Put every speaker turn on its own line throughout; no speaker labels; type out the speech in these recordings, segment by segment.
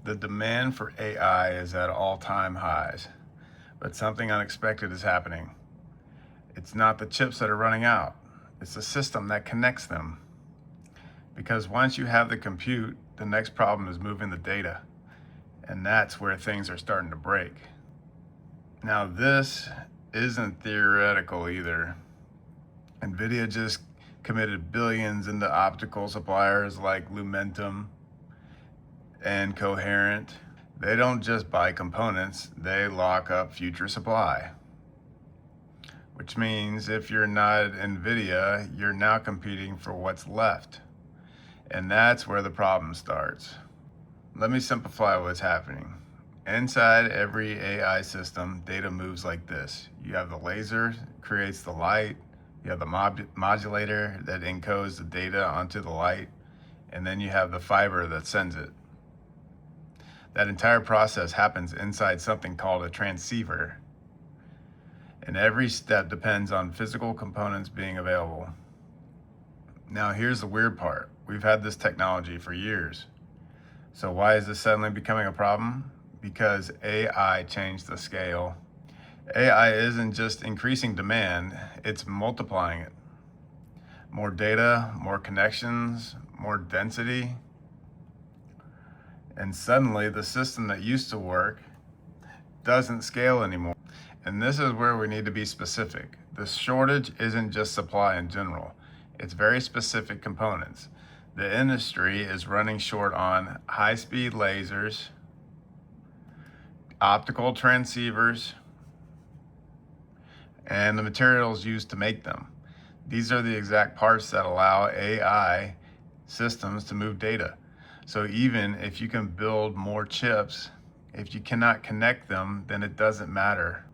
The demand for AI is at all-time highs, but something unexpected is happening. It's not the chips that are running out, it's the system that connects them. Because once you have the compute, the next problem is moving the data, and that's where things are starting to break. Now, this isn't theoretical either. NVIDIA just committed billions into optical suppliers like Lumentum and Coherent. They don't just buy components, they lock up future supply. Which means if you're not NVIDIA, you're now competing for what's left. And that's where the problem starts. Let me simplify what's happening. Inside every AI system, data moves like this. You have the laser, creates the light. You have the modulator that encodes the data onto the light. And then you have the fiber that sends it. That entire process happens inside something called a transceiver. And every step depends on physical components being available. Now here's the weird part. We've had this technology for years. So why is this suddenly becoming a problem? Because AI changed the scale. AI isn't just increasing demand, it's multiplying it. More data, more connections, more density. And suddenly the system that used to work doesn't scale anymore. And this is where we need to be specific. The shortage isn't just supply in general. It's very specific components. The industry is running short on high-speed lasers, optical transceivers, and the materials used to make them. These are the exact parts that allow AI systems to move data. So even if you can build more chips, if you cannot connect them, then it doesn't matter.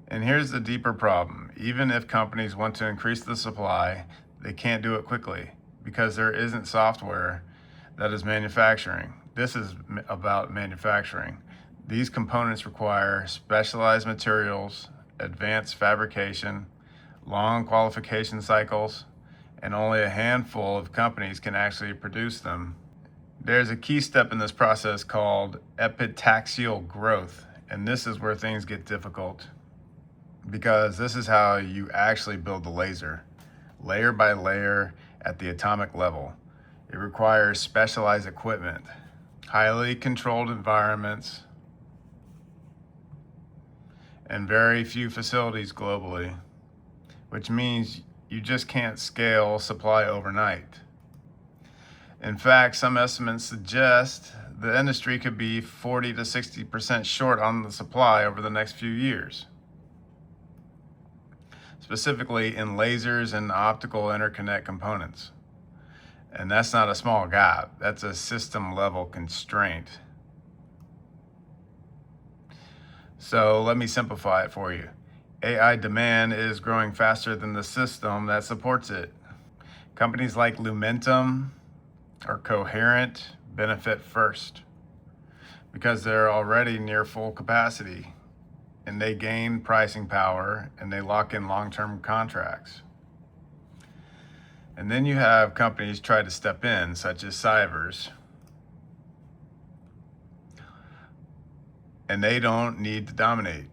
And here's the deeper problem. Even if companies want to increase the supply, they can't do it quickly because there isn't software that is manufacturing. This is about manufacturing. These components require specialized materials, advanced fabrication, long qualification cycles, and only a handful of companies can actually produce them. There's a key step in this process called epitaxial growth, and this is where things get difficult because this is how you actually build the laser, layer by layer at the atomic level. It requires specialized equipment, highly controlled environments, and very few facilities globally, which means you just can't scale supply overnight. In fact, some estimates suggest the industry could be 40 to 60% short on the supply over the next few years, specifically in lasers and optical interconnect components. And that's not a small gap, that's a system level constraint. So let me simplify it for you. AI demand is growing faster than the system that supports it. Companies like Lumentum or Coherent benefit first because they're already near full capacity and they gain pricing power and they lock in long-term contracts. And then you have companies try to step in, such as Sivers, and they don't need to dominate.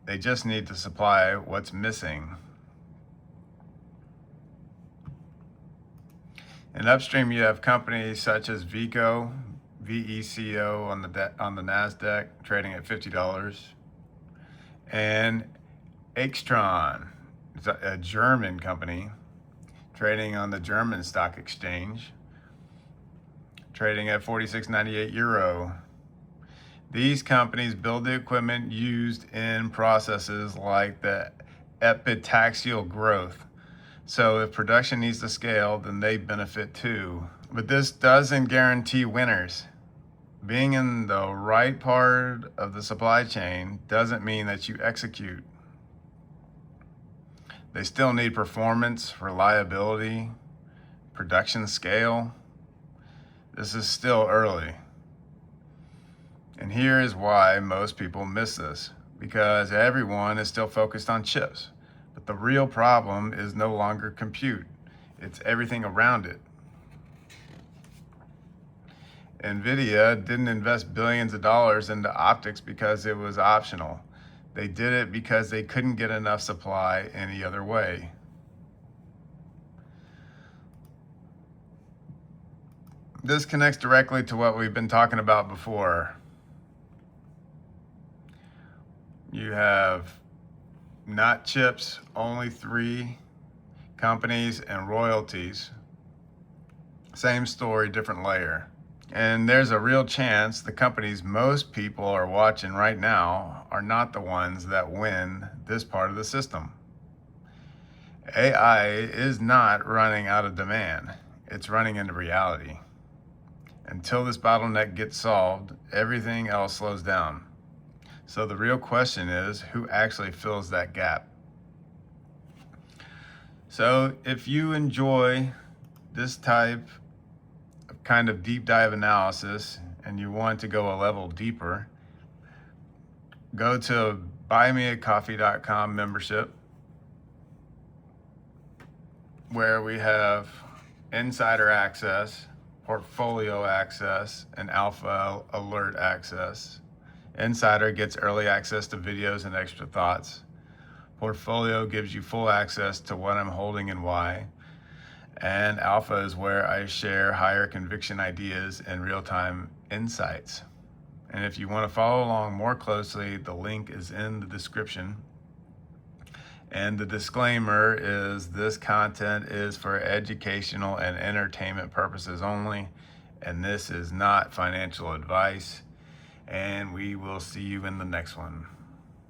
They just need to supply what's missing. And upstream, you have companies such as VECO on the NASDAQ, trading at $50, and Extron, it's a German company, trading on the German stock exchange, trading at 46.98 euro. These companies build the equipment used in processes like the epitaxial growth. So if production needs to scale, then they benefit too. But this doesn't guarantee winners. Being in the right part of the supply chain doesn't mean that you execute. They still need performance, reliability, production scale. This is still early. And here is why most people miss this, because everyone is still focused on chips. But the real problem is no longer compute, it's everything around it. NVIDIA didn't invest billions of dollars into optics because it was optional. They did it because they couldn't get enough supply any other way. This connects directly to what we've been talking about before. You have not chips, only 3 companies and royalties. Same story, different layer. And there's a real chance the companies most people are watching right now are not the ones that win this part of the system. AI is not running out of demand. It's running into reality. Until this bottleneck gets solved, everything else slows down. So the real question is, who actually fills that gap? So if you enjoy this type of kind of deep dive analysis and you want to go a level deeper, go to buymeacoffee.com membership, where we have insider access, portfolio access, and alpha alert access. Insider gets early access to videos and extra thoughts. Portfolio gives you full access to what I'm holding and why. And alpha is where I share higher conviction ideas and real-time insights. And if you want to follow along more closely, the link is in the description. And the disclaimer is this content is for educational and entertainment purposes only, and this is not financial advice. And we will see you in the next one.